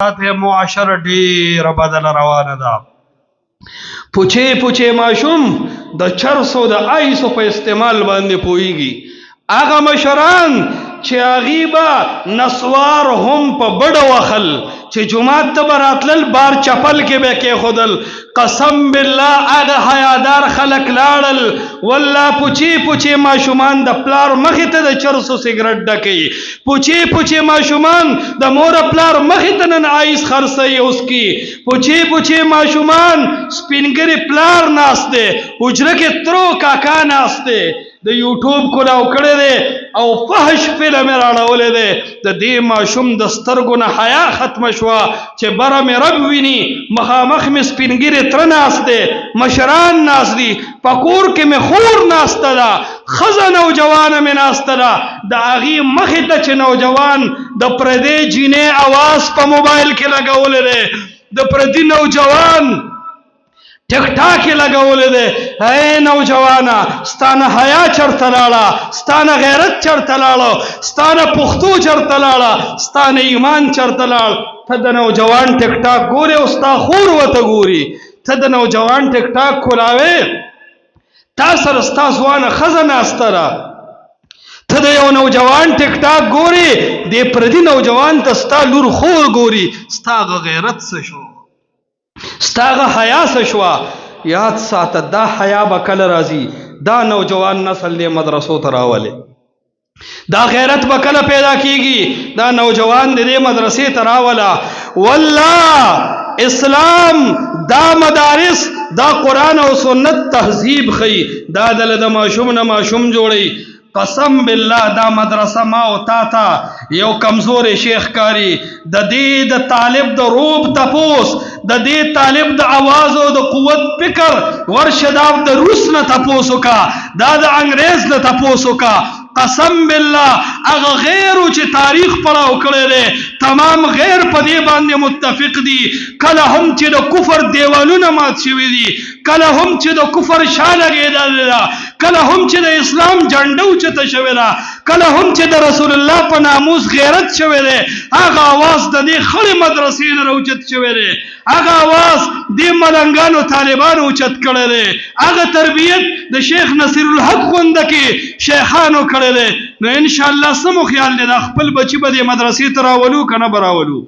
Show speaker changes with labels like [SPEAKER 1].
[SPEAKER 1] معاشره ډیره بدله روانه ده. پوچې پوچې ماشوم د چرسو د آیسو په استعمال باندې پوهیږي. هغه مشران چې هغې به نسوار هم په بډه وخل چې جومات ته به راتلل بار چپل کې به کېښودل. قسم بالله هغه حیادار خلک لاړل. والله پوچې پوچې ماشومان د پلار مخې ته د چرسو سګرټ ډکوي. پوچې پوچې ماشومان د مور پلار مخې ته نن آیس خرڅوي اوس کې. پوچې پوچې ماشومان سپینګري پلار ناست دی، حجره کې ترو کاکا ناست دی، د یوټیوب کولاو کړی دی او فحش فلم یې راړولی دی. د دې ماشوم د سترګو نه حیا ختمه شوه چې بره مې رب ویني، مخامخ مې سپینګیرې تره ناست دی، مشران ناست دي، په کور کې مې خور ناسته ده، ښځه نوجوانه مې ناسته ده. د هغې مخې ته چې نوجوان د پردې جینۍ اواز په موبایل کې لګولی دی، د پردي نوجوان ټیک ټاک یې لګولی دی. ای نوجوانه ستانه حیا چرته لاړه، ستانه غیرت چرته لاړه، ستانه پښتو چرته لاړه، ستانه ایمان چرته لاړ. ته د نوجوان ټیک ټاک ګورې او ستا خور ورته ګوري. ته د نوجوان ټیک ټاک کولاوې، تا سره ستا ځوانه ښځه ناسته ده. ته د یو نوجوان ټیک ټاک ګورې، دې پردي نوجوان ته ستا لور خور ګوري. ستا هغه غیرت څه شو؟ ستا هغه حیا څه شوه؟ یاد ساته دا حیا به کله راځي؟ دا نوجوان نسل دې مدرسو ته راولي. دا غیرت به کله پیدا کیږي؟ دا نوجوان دې مدرسې ته راوله. والله اسلام دا مدارس دا قرآن او سنت تهذیب خي، دا دله د ماشوم نه ماشوم جوړي. قسم بالله دا مدرسه ما او تا ته یو کمزور شیخ کاری. د دې د طالب د روب تپوس، د دې طالب د आवाज او د قوت فکر ورشه دا د روس نه تپوس وکا، دا د انګریز نه تپوس وکا. قسم بالله هغه غیرو چې تاریخ پړاو کړی دی تمام غیر په دې باندې متفق دي. کله هم چې د کفر دیوالونه مات شوي دي، کله هم چې د کفر شا لګېدلې ده، کله هم چې د اسلام جنډه اوچته شوې ده، کله هم چې د رسول الله په ناموس غیرت شوی دی. هغه اواز د دې خړې مدرسې نه راوچت شوی دی، هغه اواز دې ملنګانو طالبانو اوچت کړی دی، هغه تربیت د شیخ نصیر الحق غونده کې شیخانو کړی دی. نو انشاءالله سمو خیال دی دا خپل بچي به دې مدرسې ته راولو که نه به راولو؟